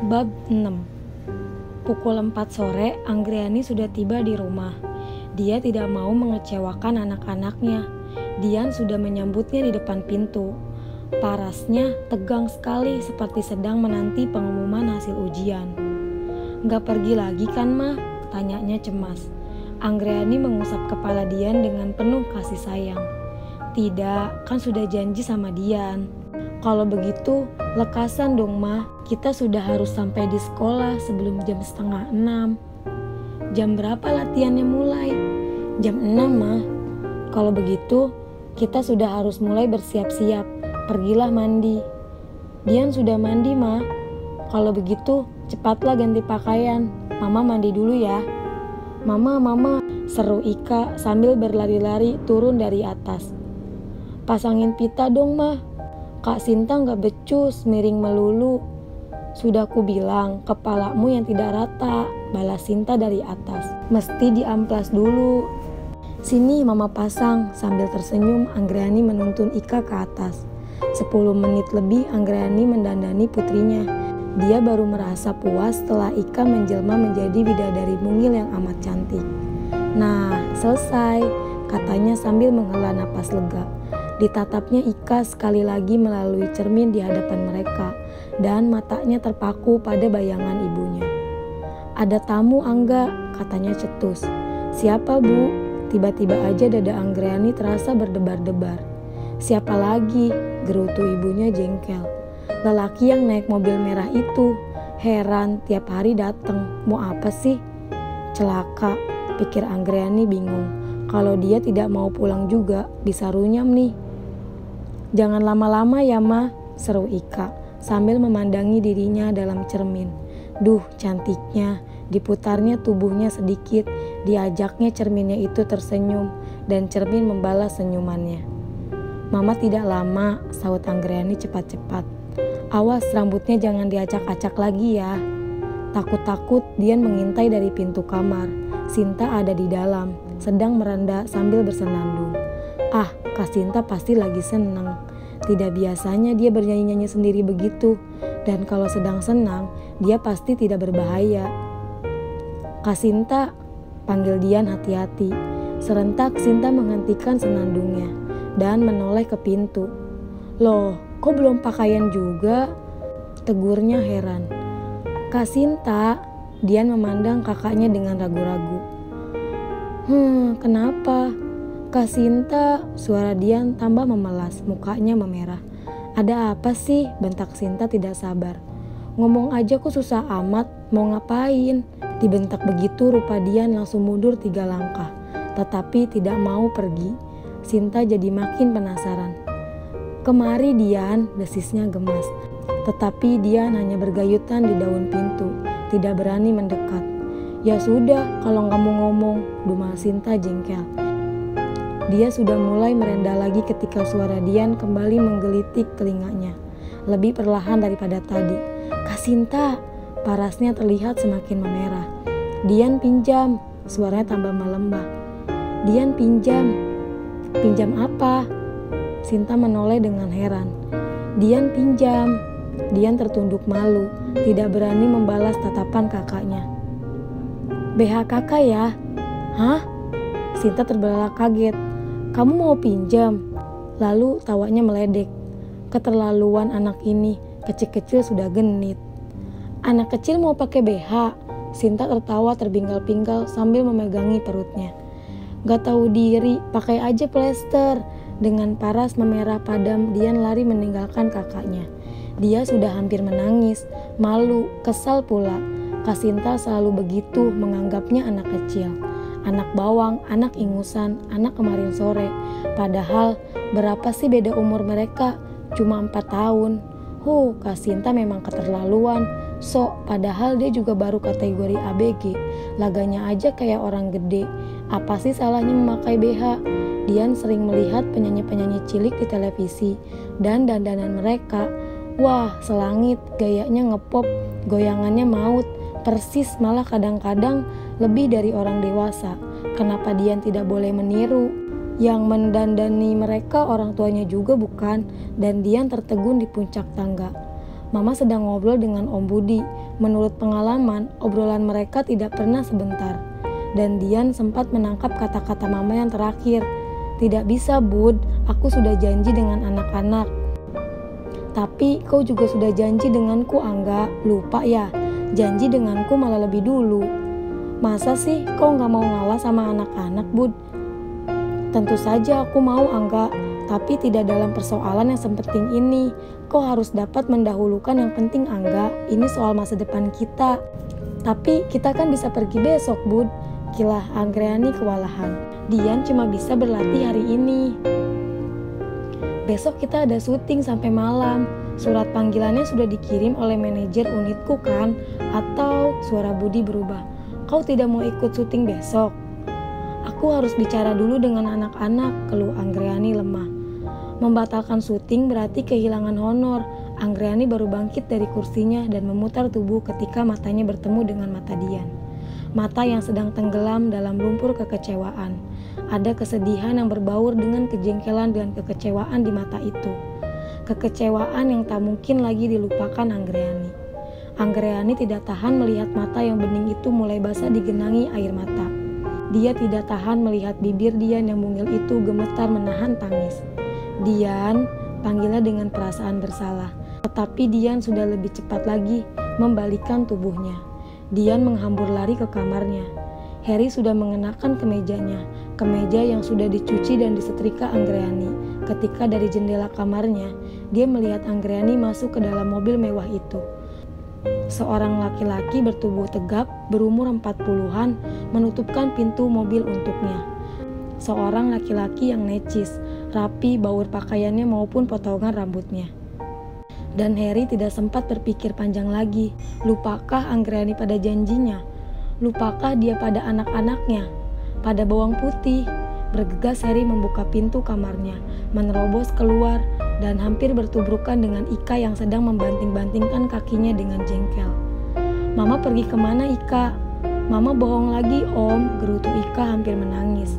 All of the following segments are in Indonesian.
Bab 6. Pukul 4 sore, Anggriani sudah tiba di rumah. Dia tidak mau mengecewakan anak-anaknya. Dian sudah menyambutnya di depan pintu. Parasnya tegang sekali seperti sedang menanti pengumuman hasil ujian. "Gak pergi lagi kan, Ma?" tanyanya cemas. Anggriani mengusap kepala Dian dengan penuh kasih sayang. "Tidak, kan sudah janji sama Dian." "Kalau begitu, lekasan dong, Ma. Kita sudah harus sampai di sekolah sebelum jam 5:30. "Jam berapa latihannya mulai?" "Jam 6, Ma." "Kalau begitu, kita sudah harus mulai bersiap-siap. Pergilah mandi." "Dian sudah mandi, Ma." "Kalau begitu, cepatlah ganti pakaian. Mama mandi dulu ya." Mama," seru Ika sambil berlari-lari turun dari atas. "Pasangin pita dong, Ma. Kak Sinta gak becus, miring melulu." "Sudah ku bilang, kepalamu yang tidak rata," balas Sinta dari atas. "Mesti diamplas dulu." "Sini Mama pasang." Sambil tersenyum, Anggriani menuntun Ika ke atas. 10 menit lebih Anggriani mendandani putrinya. Dia baru merasa puas setelah Ika menjelma menjadi bidadari mungil yang amat cantik. "Nah, selesai," katanya sambil menghela napas lega. Ditatapnya Ika sekali lagi melalui cermin di hadapan mereka, dan matanya terpaku pada bayangan ibunya. "Ada tamu, Angga," katanya cetus. "Siapa, Bu?" Tiba-tiba aja dada Anggriani terasa berdebar-debar. "Siapa lagi?" gerutu ibunya jengkel. "Lelaki yang naik mobil merah itu. Heran, tiap hari datang. Mau apa sih?" "Celaka," pikir Anggriani bingung. Kalau dia tidak mau pulang juga, bisa runyam nih. "Jangan lama-lama ya, Ma," seru Ika sambil memandangi dirinya dalam cermin. Duh, cantiknya. Diputarnya tubuhnya sedikit, diajaknya cerminnya itu tersenyum, dan cermin membalas senyumannya. "Mama tidak lama," sahut Anggriani cepat-cepat. "Awas rambutnya jangan diacak-acak lagi ya." Takut-takut Dian mengintai dari pintu kamar. Sinta ada di dalam, sedang meranda sambil bersenandung. Kak Sinta pasti lagi senang. Tidak biasanya dia bernyanyi-nyanyi sendiri begitu. Dan kalau sedang senang, dia pasti tidak berbahaya. "Kak Sinta," panggil Dian hati-hati. Serentak Sinta menghentikan senandungnya dan menoleh ke pintu. "Loh, kok belum pakaian juga?" tegurnya heran. "Kak Sinta." Dian memandang kakaknya dengan ragu-ragu. Kenapa?" "Kak Sinta," suara Dian tambah memelas, mukanya memerah. "Ada apa sih?" bentak Sinta tidak sabar. "Ngomong aja kok susah amat, mau ngapain?" Dibentak begitu rupa Dian langsung mundur 3 langkah, tetapi tidak mau pergi. Sinta jadi makin penasaran. "Kemari Dian," desisnya gemas. Tetapi Dian hanya bergayutan di daun pintu, tidak berani mendekat. "Ya sudah, kalau nggak mau ngomong," dumal Sinta jengkel. Dia sudah mulai merenda lagi ketika suara Dian kembali menggelitik telinganya, lebih perlahan daripada tadi. "Kak Sinta!" Parasnya terlihat semakin memerah. "Dian pinjam," suaranya tambah melembah. "Dian pinjam." "Pinjam apa?" Sinta menoleh dengan heran. "Dian pinjam." Dian tertunduk malu, tidak berani membalas tatapan kakaknya. "BH kakak ya?" "Hah?" Sinta terbelalak kaget. "Kamu mau pinjam?" Lalu tawanya meledek. Keterlaluan anak ini, kecil-kecil sudah genit. "Anak kecil mau pakai BH?" Sinta tertawa terpinggal-pinggal sambil memegangi perutnya. "Gak tahu diri, pakai aja plester." Dengan paras memerah padam, Dian lari meninggalkan kakaknya. Dia sudah hampir menangis, malu, kesal pula. Kak Sinta selalu begitu menganggapnya anak kecil. Anak bawang, anak ingusan, anak kemarin sore. Padahal berapa sih beda umur mereka? Cuma 4 tahun. Kak Sinta memang keterlaluan. Padahal dia juga baru kategori ABG. Laganya aja kayak orang gede. Apa sih salahnya memakai BH? Dian sering melihat penyanyi-penyanyi cilik di televisi dan dandanan mereka. Wah, selangit, gayanya ngepop, goyangannya maut, persis malah kadang-kadang lebih dari orang dewasa. Kenapa Dian tidak boleh meniru? Yang mendandani mereka orang tuanya juga bukan, dan Dian tertegun di puncak tangga. Mama sedang ngobrol dengan Om Budi. Menurut pengalaman, obrolan mereka tidak pernah sebentar. Dan Dian sempat menangkap kata-kata mama yang terakhir. "Tidak bisa, Bud, aku sudah janji dengan anak-anak." "Tapi kau juga sudah janji denganku, Angga. Lupa ya? Janji denganku malah lebih dulu." "Masa sih kau gak mau ngalah sama anak-anak, Bud?" "Tentu saja aku mau, Angga. Tapi tidak dalam persoalan yang sepenting ini. Kau harus dapat mendahulukan yang penting, Angga. Ini soal masa depan kita." "Tapi kita kan bisa pergi besok, Bud." Kilah Anggreni kewalahan. "Dian cuma bisa berlatih hari ini. Besok kita ada syuting sampai malam. Surat panggilannya sudah dikirim oleh manajer unitku kan?" Atau suara Budi berubah. "Kau tidak mau ikut syuting besok?" "Aku harus bicara dulu dengan anak-anak," keluh Anggreni lemah. Membatalkan syuting berarti kehilangan honor. Anggreni baru bangkit dari kursinya dan memutar tubuh ketika matanya bertemu dengan mata Dian. Mata yang sedang tenggelam dalam lumpur kekecewaan. Ada kesedihan yang berbaur dengan kejengkelan dan kekecewaan di mata itu. Kekecewaan yang tak mungkin lagi dilupakan Anggreni. Anggreni tidak tahan melihat mata yang bening itu mulai basah digenangi air mata. Dia tidak tahan melihat bibir Dian yang mungil itu gemetar menahan tangis. "Dian," panggilnya dengan perasaan bersalah. Tetapi Dian sudah lebih cepat lagi membalikkan tubuhnya. Dian menghambur lari ke kamarnya. Harry sudah mengenakan kemejanya, kemeja yang sudah dicuci dan disetrika Anggreni. Ketika dari jendela kamarnya, dia melihat Anggreni masuk ke dalam mobil mewah itu. Seorang laki-laki bertubuh tegap, berumur 40-an, menutupkan pintu mobil untuknya. Seorang laki-laki yang necis, rapi baur pakaiannya maupun potongan rambutnya. Dan Harry tidak sempat berpikir panjang lagi. Lupakah Anggreni pada janjinya? Lupakah dia pada anak-anaknya? Pada bawang putih? Bergegas Harry membuka pintu kamarnya, menerobos keluar, dan hampir bertubrukan dengan Ika yang sedang membanting-bantingkan kakinya dengan jengkel. "Mama pergi kemana, Ika?" "Mama bohong lagi, Om," gerutu Ika hampir menangis.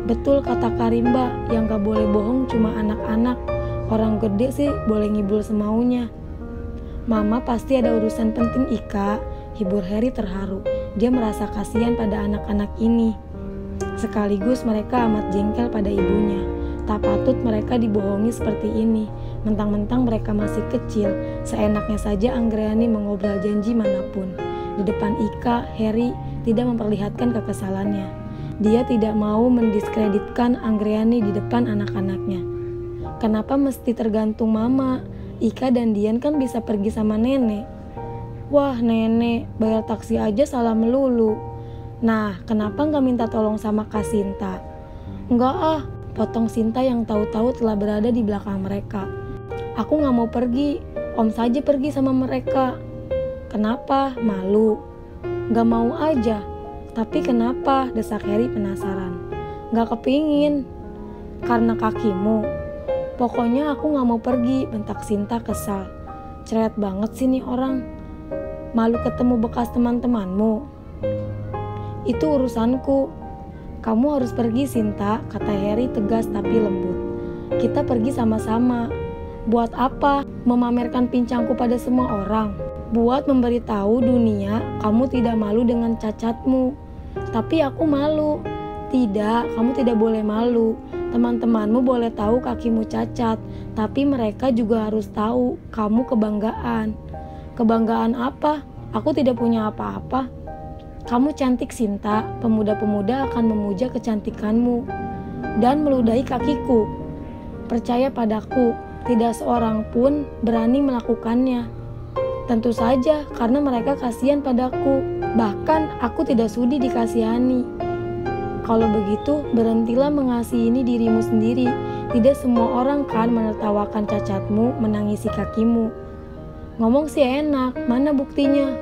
"Betul kata Karimba, yang gak boleh bohong cuma anak-anak. Orang gede sih boleh ngibul semaunya." "Mama pasti ada urusan penting, Ika," hibur Harry terharu. Dia merasa kasihan pada anak-anak ini. Sekaligus mereka amat jengkel pada ibunya. Tak patut mereka dibohongi seperti ini. Mentang-mentang mereka masih kecil, seenaknya saja Anggreni mengobrol janji manapun. Di depan Ika, Harry tidak memperlihatkan kekesalannya. Dia tidak mau mendiskreditkan Anggreni di depan anak-anaknya. "Kenapa mesti tergantung Mama? Ika dan Dian kan bisa pergi sama nenek." "Wah nenek, bayar taksi aja salah melulu." "Nah, kenapa nggak minta tolong sama Kak Sinta?" "Nggak ah," potong Sinta yang tahu-tahu telah berada di belakang mereka. "Aku nggak mau pergi, Om saja pergi sama mereka." "Kenapa? Malu?" "Nggak mau aja." "Tapi kenapa?" desak Harry penasaran. "Nggak kepingin." "Karena kakimu." "Pokoknya aku nggak mau pergi," bentak Sinta kesal. Ceret banget sih nih orang. "Malu ketemu bekas teman-temanmu?" "Itu urusanku." "Kamu harus pergi, Sinta," kata Harry tegas tapi lembut. "Kita pergi sama-sama." "Buat apa? Memamerkan pincangku pada semua orang?" "Buat memberitahu dunia kamu tidak malu dengan cacatmu." "Tapi aku malu." "Tidak, kamu tidak boleh malu. Teman-temanmu boleh tahu kakimu cacat, tapi mereka juga harus tahu kamu kebanggaan." "Kebanggaan apa? Aku tidak punya apa-apa." "Kamu cantik, Sinta. Pemuda-pemuda akan memuja kecantikanmu dan meludahi kakiku. Percaya padaku, tidak seorang pun berani melakukannya." "Tentu saja, karena mereka kasihan padaku. Bahkan aku tidak sudi dikasihani." "Kalau begitu, berhentilah mengasihani dirimu sendiri. Tidak semua orang kan menertawakan cacatmu, menangisi kakimu." "Ngomong sih enak, mana buktinya?"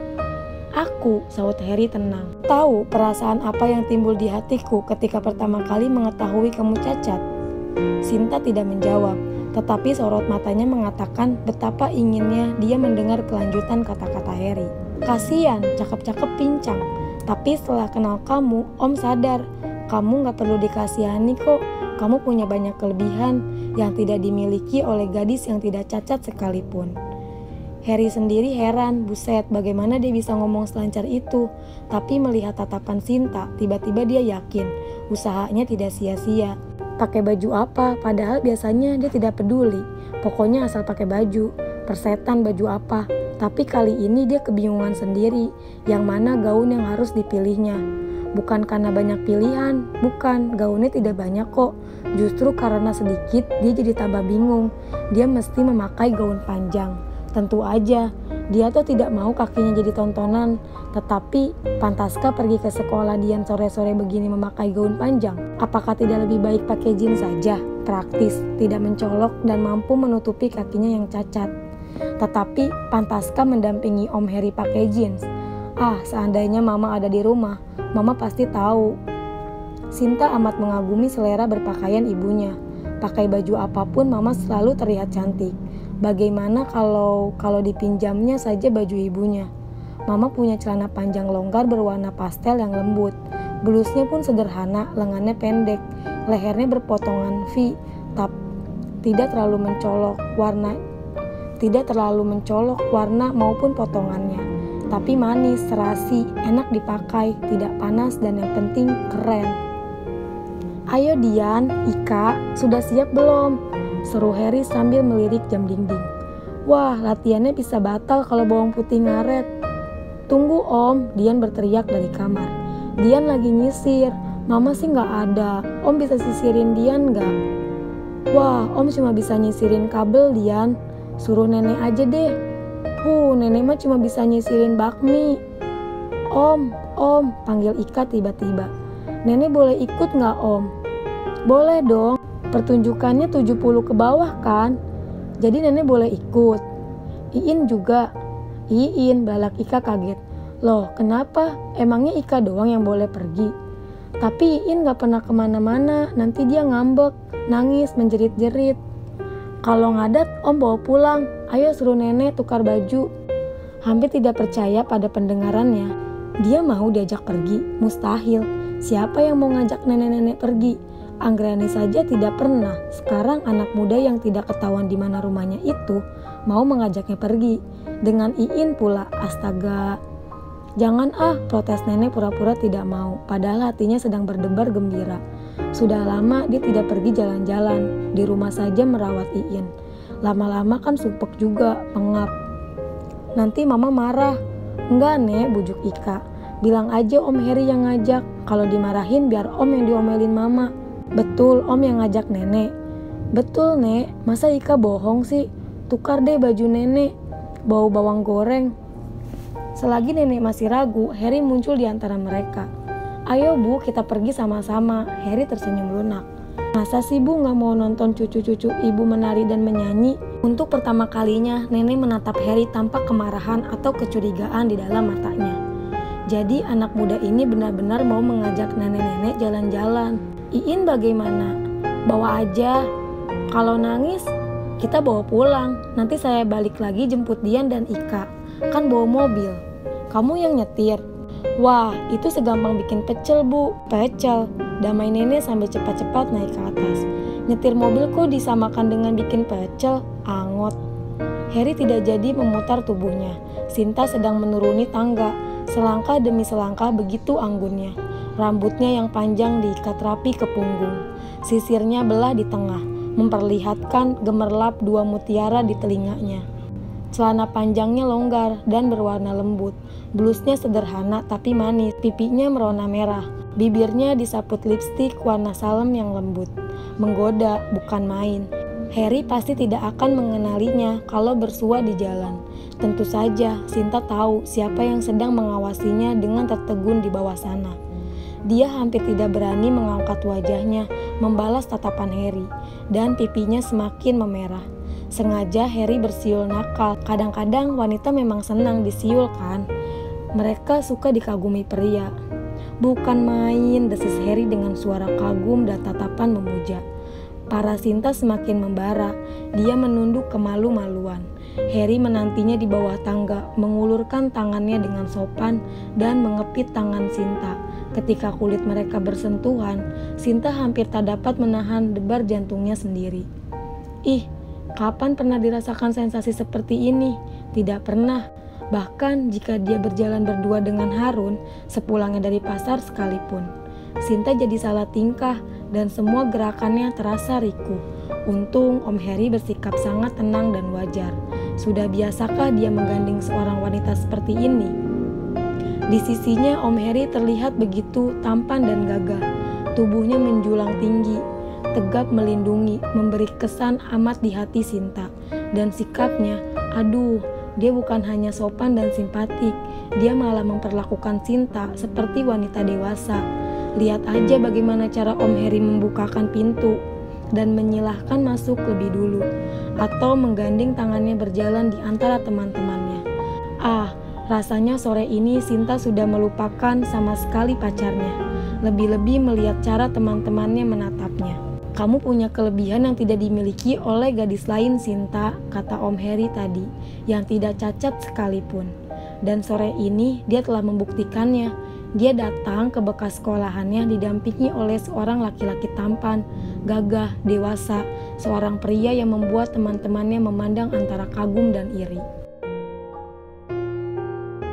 "Aku," sahut Harry tenang, "tahu perasaan apa yang timbul di hatiku ketika pertama kali mengetahui kamu cacat." Sinta tidak menjawab, tetapi sorot matanya mengatakan betapa inginnya dia mendengar kelanjutan kata-kata Harry. "Kasian, cakep-cakep pincang. Tapi setelah kenal kamu, Om sadar, kamu gak perlu dikasihani kok. Kamu punya banyak kelebihan yang tidak dimiliki oleh gadis yang tidak cacat sekalipun." Harry sendiri heran, buset bagaimana dia bisa ngomong selancar itu. Tapi melihat tatapan Sinta, tiba-tiba dia yakin usahanya tidak sia-sia. Pakai baju apa? Padahal biasanya dia tidak peduli. Pokoknya asal pakai baju. Persetan baju apa. Tapi kali ini dia kebingungan sendiri. Yang mana gaun yang harus dipilihnya. Bukan karena banyak pilihan. Bukan, gaunnya tidak banyak kok. Justru karena sedikit dia jadi tambah bingung. Dia mesti memakai gaun panjang. Tentu aja, dia tuh tidak mau kakinya jadi tontonan. Tetapi, pantaskah pergi ke sekolah Dian sore-sore begini memakai gaun panjang? Apakah tidak lebih baik pakai jeans saja? Praktis, tidak mencolok dan mampu menutupi kakinya yang cacat. Tetapi, pantaskah mendampingi Om Harry pakai jeans? Seandainya Mama ada di rumah, Mama pasti tahu. Sinta amat mengagumi selera berpakaian ibunya. Pakai baju apapun Mama selalu terlihat cantik. Bagaimana kalau dipinjamnya saja baju ibunya? Mama punya celana panjang longgar berwarna pastel yang lembut. Blusnya pun sederhana, lengannya pendek, lehernya berpotongan V, tidak terlalu mencolok warna maupun potongannya. Tapi manis, serasi, enak dipakai, tidak panas dan yang penting keren. Ayo Dian, Ika, sudah siap belum? Seru Harry sambil melirik jam dinding. Wah, latihannya bisa batal kalau bawang putih ngaret. Tunggu Om, Dian berteriak dari kamar. Dian lagi nyisir, Mama sih gak ada. Om bisa sisirin Dian gak? Wah, Om cuma bisa nyisirin kabel Dian. Suruh nenek aja deh. Nenek mah cuma bisa nyisirin bakmi. Om, panggil Ika tiba-tiba. Nenek boleh ikut gak Om? Boleh dong. Pertunjukannya 70 ke bawah kan? Jadi nenek boleh ikut. Iin juga. Iin, balak Ika kaget. Loh, kenapa? Emangnya Ika doang yang boleh pergi? Tapi Iin gak pernah kemana-mana. Nanti dia ngambek, nangis, menjerit-jerit. Kalau ngadat, Om bawa pulang. Ayo suruh nenek tukar baju. Hampir tidak percaya pada pendengarannya. Dia mau diajak pergi? Mustahil. Siapa yang mau ngajak nenek-nenek pergi? Anggreni saja tidak pernah. Sekarang anak muda yang tidak ketahuan di mana rumahnya itu mau mengajaknya pergi. Dengan Iin pula, astaga. Jangan protes nenek pura-pura tidak mau. Padahal hatinya sedang berdebar gembira. Sudah lama dia tidak pergi jalan-jalan. Di rumah saja merawat Iin. Lama-lama kan sumpek juga, pengap. Nanti Mama marah. Enggak Nek, bujuk Ika. Bilang aja Om Harry yang ngajak. Kalau dimarahin biar Om yang diomelin Mama. Betul, Om yang ngajak nenek. Betul, Nek. Masa Ika bohong sih? Tukar deh baju nenek. Bau bawang goreng. Selagi nenek masih ragu, Harry muncul di antara mereka. Ayo Bu, kita pergi sama-sama. Harry tersenyum lunak. Masa sih Bu gak mau nonton cucu-cucu ibu menari dan menyanyi? Untuk pertama kalinya, nenek menatap Harry tanpa kemarahan atau kecurigaan di dalam matanya. Jadi anak muda ini benar-benar mau mengajak nenek-nenek jalan-jalan. Iin bagaimana? Bawa aja. Kalau nangis, kita bawa pulang. Nanti saya balik lagi jemput Dian dan Ika. Kan bawa mobil. Kamu yang nyetir. Wah, itu segampang bikin pecel Bu. Pecel. Damai nenek sambil cepat-cepat naik ke atas. Nyetir mobil kok disamakan dengan bikin pecel? Angot. Harry tidak jadi memutar tubuhnya. Sinta sedang menuruni tangga. Selangkah demi selangkah begitu anggunnya. Rambutnya yang panjang diikat rapi ke punggung. Sisirnya belah di tengah, memperlihatkan gemerlap 2 mutiara di telinganya. Celana panjangnya longgar dan berwarna lembut. Blusnya sederhana tapi manis. Pipinya merona merah. Bibirnya disaput lipstik warna salem yang lembut. Menggoda, bukan main. Harry pasti tidak akan mengenalinya kalau bersua di jalan. Tentu saja, Sinta tahu siapa yang sedang mengawasinya dengan tertegun di bawah sana. Dia hampir tidak berani mengangkat wajahnya, membalas tatapan Harry, dan pipinya semakin memerah. Sengaja Harry bersiul nakal. Kadang-kadang wanita memang senang disiul kan? Mereka suka dikagumi pria. Bukan main, desis Harry dengan suara kagum dan tatapan memuja. Para Sinta semakin membara. Dia menunduk kemalu-maluan. Harry menantinya di bawah tangga, mengulurkan tangannya dengan sopan dan mengepit tangan Sinta. Ketika kulit mereka bersentuhan, Sinta hampir tak dapat menahan debar jantungnya sendiri. Ih, kapan pernah dirasakan sensasi seperti ini? Tidak pernah. Bahkan jika dia berjalan berdua dengan Harun, sepulangnya dari pasar sekalipun. Sinta jadi salah tingkah dan semua gerakannya terasa riku. Untung Om Heri bersikap sangat tenang dan wajar. Sudah biasakah dia menggandeng seorang wanita seperti ini? Di sisinya Om Heri terlihat begitu tampan dan gagah. Tubuhnya menjulang tinggi, tegap melindungi, memberi kesan amat di hati Sinta. Dan sikapnya, aduh, dia bukan hanya sopan dan simpatik, dia malah memperlakukan Sinta seperti wanita dewasa. Lihat aja bagaimana cara Om Heri membukakan pintu dan menyilahkan masuk lebih dulu, atau menggandeng tangannya berjalan di antara teman-temannya. Rasanya sore ini Sinta sudah melupakan sama sekali pacarnya, lebih-lebih melihat cara teman-temannya menatapnya. Kamu punya kelebihan yang tidak dimiliki oleh gadis lain, Sinta, kata Om Heri tadi, yang tidak cacat sekalipun. Dan sore ini dia telah membuktikannya. Dia datang ke bekas sekolahannya didampingi oleh seorang laki-laki tampan, gagah, dewasa, seorang pria yang membuat teman-temannya memandang antara kagum dan iri.